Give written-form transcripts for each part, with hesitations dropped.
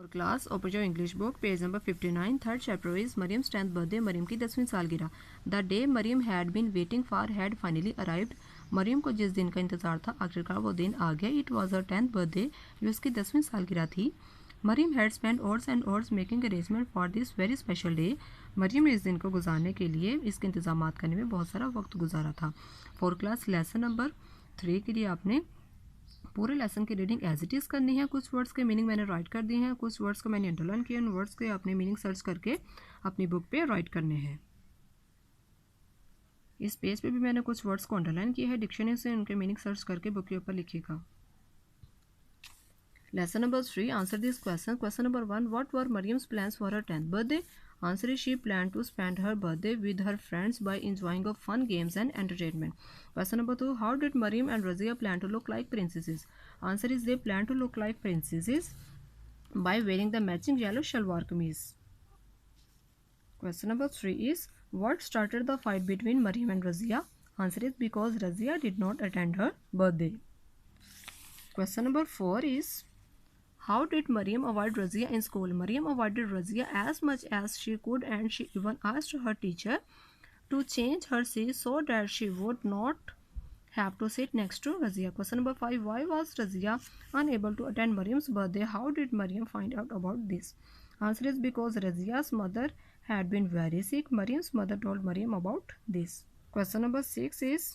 और class open your English book page number 59 third chapter is Mariam's 10th birthday Mariam की 10वीं सालगिरह। The day Mariam had been waiting for had finally arrived. Mariam को जिस दिन का इंतजार था आखिरकार वो दिन आ गया। It was her 10th birthday, जो उसकी 10वीं सालगिरह थी। Mariam had spend hours and hours making arrangement for this very special day. Mariam ने इस दिन को गुजारने के लिए इसके इंतजाम करने में बहुत सारा वक्त गुजारा था। फोर क्लास लेसन नंबर 3 के लिए आपने पूरे लेसन की रीडिंग एज इट इज़ करनी है। कुछ वर्ड्स के मीनिंग मैंने राइट कर दिए हैं, कुछ वर्ड्स को मैंने अंडरलाइन किया। उन वर्ड्स के अपने मीनिंग सर्च करके अपनी बुक पे राइट करने हैं। इस पेज पे भी मैंने कुछ वर्ड्स को अंडरलाइन किया है। डिक्शनरी से उनके मीनिंग सर्च करके बुक के ऊपर लिखिएगा। Lesson number 3, answer this question. Question number 1, what were Mariam's plans for her 10th birthday? Answer is she planned to spend her birthday with her friends by enjoying of fun games and entertainment. Question number 2, how did Mariam and Razia plan to look like princesses? Answer is they plan to look like princesses by wearing the matching yellow shalwar kameez. Question number 3 is, what started the fight between Mariam and Razia? Answer is because Razia did not attend her birthday. Question number 4 is, how did Mariam avoid Razia in school? Mariam avoided Razia as much as she could, and she even asked her teacher to change her seat so that she would not have to sit next to Razia. Question number 5, why was Razia unable to attend Mariam's birthday? How did Mariam find out about this? Answer is because Razia's mother had been very sick. Mariam's mother told Mariam about this. Question number 6 is,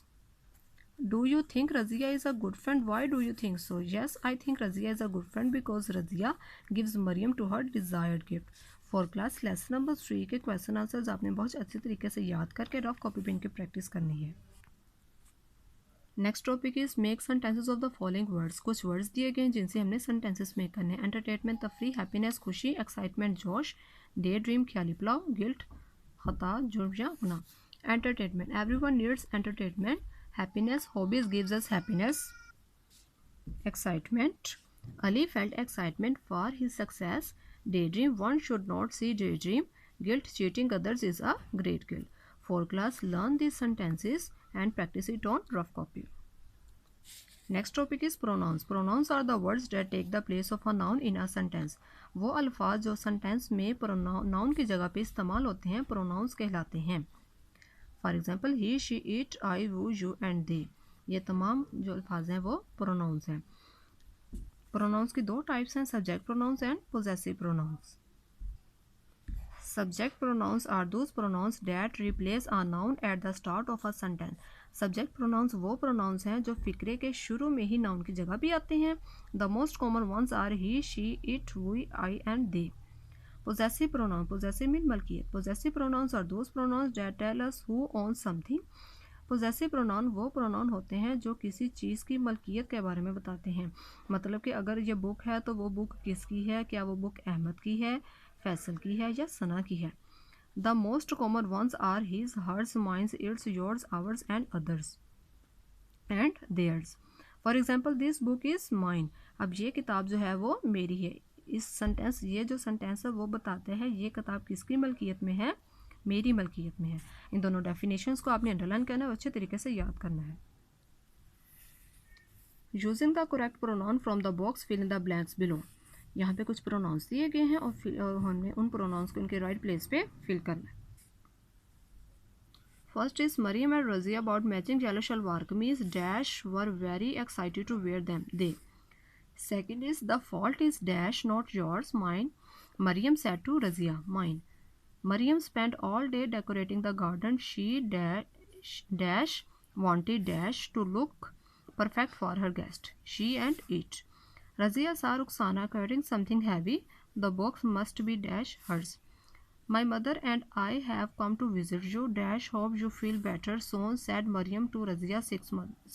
do you think Razia is a good friend? Why do you think so? Yes, I think Razia is a good friend because Razia gives Mariam to her desired gift. For class lesson number 3 के question answers आपने बहुत अच्छे तरीके से याद करके rough copy pen की practice करनी है। Next topic is make sentences of the following words. कुछ वर्ड्स दिए गए हैं जिनसे हमने सेंटेंसेस मेक करने हैं। एंटरटेनमेंट तफरी, हैप्पीनेस खुशी, एक्साइटमेंट जोश, डे ड्रीम ख्याली पुलाव, गिल्ट खता जुर्म या गुनाह। Entertainment, everyone needs entertainment. Happiness, hobbies gives us happiness. Excitement, Ali felt excitement for his success. Daydream, one should not see daydream. Guilt, cheating others is a great guilt. For class, learn these sentences and practice it on rough copy. Next topic is pronouns. Pronouns are the words that take the place of a noun in a sentence. वो अल्फाज जो sentence में noun की जगह पे इस्तेमाल होते हैं प्रोनाउंस कहलाते हैं। For example he, she, it, I, वो, यू एंड दे, ये तमाम जो अल्फाज हैं वो प्रोनाउंस हैं। प्रोनाउंस की दो टाइप्स हैं, subject pronouns and possessive pronouns. Subject pronouns are those pronouns that replace a noun at the start of a sentence. Subject pronouns वो प्रोनाउंस हैं जो फिक्रे के शुरू में ही नाउन की जगह भी आते हैं। The most common ones are he, she, it, we, I and they. Possessive pronoun, possessive mean मलकियत। Possessive pronouns are those pronouns that tell us who owns something. Possessive pronoun वो pronoun होते हैं जो किसी चीज़ की मलकियत के बारे में बताते हैं। मतलब कि अगर ये बुक है तो वो बुक किसकी है, क्या वो बुक अहमद की है, फैसल की है या सना की है। The most common ones are his, hers, mine, its, yours, ours and others and theirs. For example, this book is mine. अब ये किताब जो है वो मेरी है। इस सेंटेंस, ये जो सेंटेंस है वो बताते हैं ये किताब किसकी मलकियत में है, मेरी मलकियत में है। इन दोनों डेफिनेशंस को आपने अंडरलाइन करना है, अच्छे तरीके से याद करना है। Using the correct pronoun from the box fill in the blanks below. यहाँ पे कुछ प्रोनाउंस दिए गए हैं और हमने उन प्रोनाउंस को उनके राइट प्लेस पे फिल करना है। First is Mariam and Razia about matching yellow shalwar kameez dash were very excited to wear them they. Second is, the fault is dash not yours, mine. Mariam said to Razia, mine. Mariam spent all day decorating the garden. She dash wanted dash to look perfect for her guest. She and it. Razia saw Ruxana carrying something heavy. The box must be dash hers. My mother and I have come to visit you. Dash hope you feel better soon, said Mariam to Razia's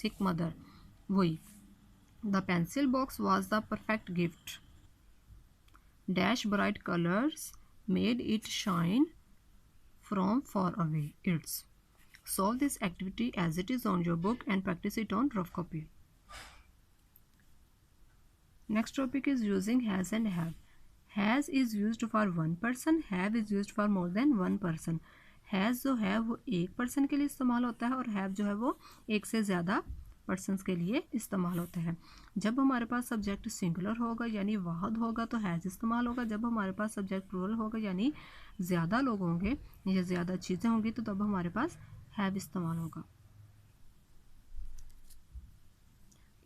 sick mother. We. The pencil box was the perfect gift. Dash bright colors made it shine from far away. It's. Solve this activity as it is on your book and practice it on rough copy. Next topic is using has and have. Has is used for one person. Have is used for more than one person. Has जो है वो एक person के लिए इस्तेमाल होता है और have जो है वो एक से ज़्यादा पर्सन्स के लिए इस्तेमाल होता है। जब हमारे पास सब्जेक्ट सिंगुलर होगा यानी वाहद होगा तो हैज़ इस्तेमाल होगा। जब हमारे पास सब्जेक्ट प्लूरल होगा यानी ज़्यादा लोग होंगे या ज़्यादा चीज़ें होंगी तो तब हमारे पास हैव इस्तेमाल होगा।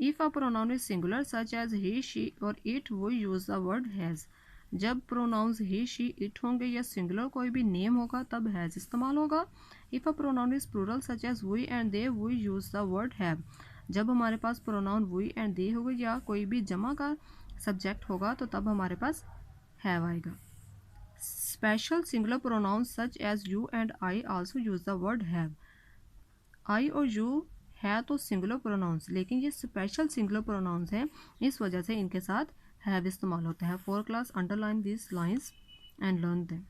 If a pronoun is singular such as he, she or it, we use the word has. जब pronouns he, she, it होंगे या singular कोई भी name होगा तब has इस्तेमाल होगा। If a pronoun is plural such as we and they, we use the word have. जब हमारे पास pronoun we and they होगा या कोई भी जमा का subject होगा तो तब हमारे पास have आएगा। Special singular pronouns such as you and I also use the word have. I और you है तो सिंगुलर प्रोनाउंस, लेकिन ये स्पेशल सिंगुलर प्रोनाउंस हैं, इस वजह से इनके साथ हैव इस्तेमाल होता है। 4 class underline this lines and learn them.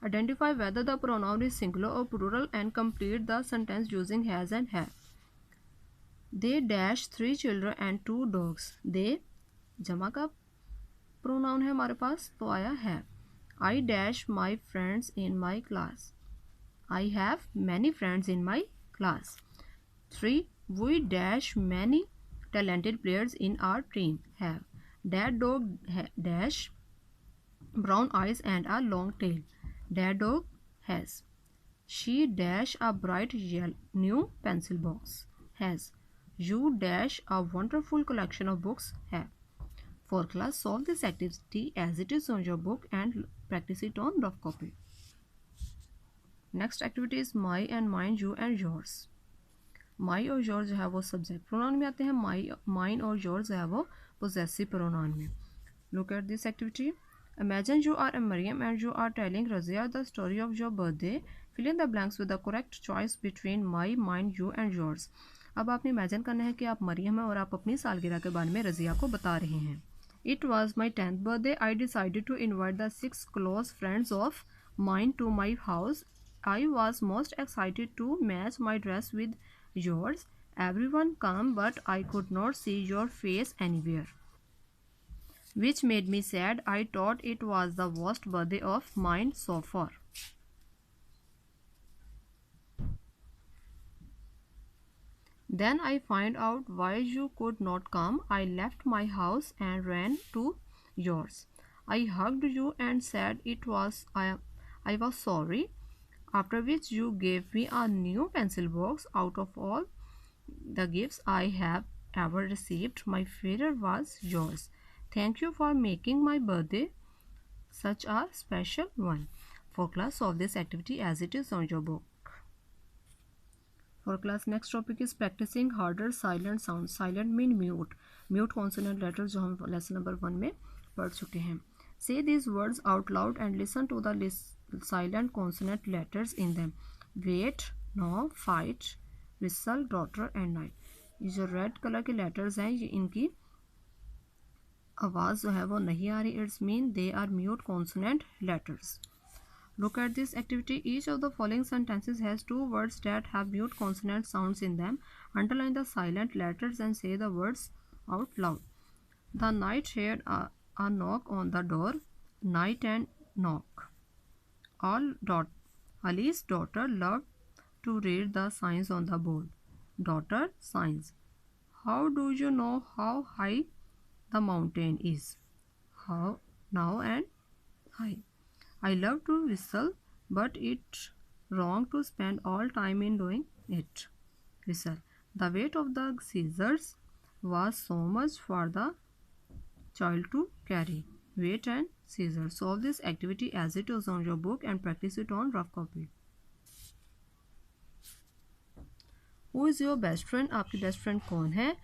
Identify whether the pronoun is singular और plural and complete the sentence using has and have. They dash 3 children and 2 dogs. They जमा का प्रोनाउन है हमारे पास तो आया है। I dash my friends in my class. I have many friends in my class. 3. We dash many talented players in our team. Have. That dog dash brown eyes and a long tail. That dog has. She dash a bright new pencil box. Has. You dash a wonderful collection of books. Have. For class, solve this activity as it is on your book and practice it on rough copy. Next activity is my and mine, you and yours. My और your जो है वो subject pronoun में आते हैं, mine और your जो है वो पोजेसिव प्रोनाउन में। Look at this activity. Imagine you are a Mariam and you are telling Razia the story of your birthday. Fill in the blanks with the correct choice between my, mine, you and yours. अब आपने imagine करना है कि आप मरियम हैं और आप अपनी सालगिरह के बारे में रजिया को बता रहे हैं। It was my 10th birthday. I decided to invite the 6 close friends of mine to my house. I was most excited to match my dress with yours. Everyone came, but I could not see your face anywhere, which made me sad. I thought it was the worst birthday of mine so far. Then I found out why you could not come. I left my house and ran to yours. I hugged you and said I was sorry. After which you gave me a new pencil box. Out of all the gifts I have ever received, my favorite was yours. Thank you for making my birthday such a special one. For class, solve this activity as it is on your book. For class, next topic is practicing harder silent sounds. Silent mean mute. Mute consonant letters जो हम lesson number 1 में पढ़ चुके हैं. Say these words out loud and listen to the silent consonant letters in them. Wait, no, fight, whistle, daughter and night. ये जो red colour के letters हैं ये इनकी आवाज़ जो है वो नहीं आ रही. It's mean they are mute consonant letters. Look at this activity. Each of the following sentences has 2 words that have mute consonant sounds in them. Underline the silent letters and say the words out loud. The knight heard a knock on the door. Night and knock. Ali's daughter loved to read the signs on the board. Daughter, signs. How do you know how high the mountain is? How, now and high. I love to whistle, but it's wrong to spend all time in doing it. Whistle. The weight of the scissors was so much for the child to carry. Weight and scissors. Solve this activity as it is on your book and practice it on rough copy. Who is your best friend? आपकी best friend कौन है?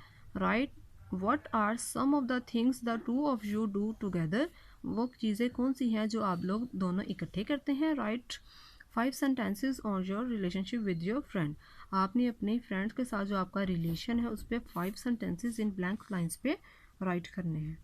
Write what are some of the things the two of you do together. वो चीज़ें कौन सी हैं जो आप लोग दोनों इकट्ठे करते हैं. Write 5 sentences on your relationship with your friend. आपने अपने फ्रेंड्स के साथ जो आपका रिलेशन है उस पर 5 sentences इन blank lines पे राइट करने हैं.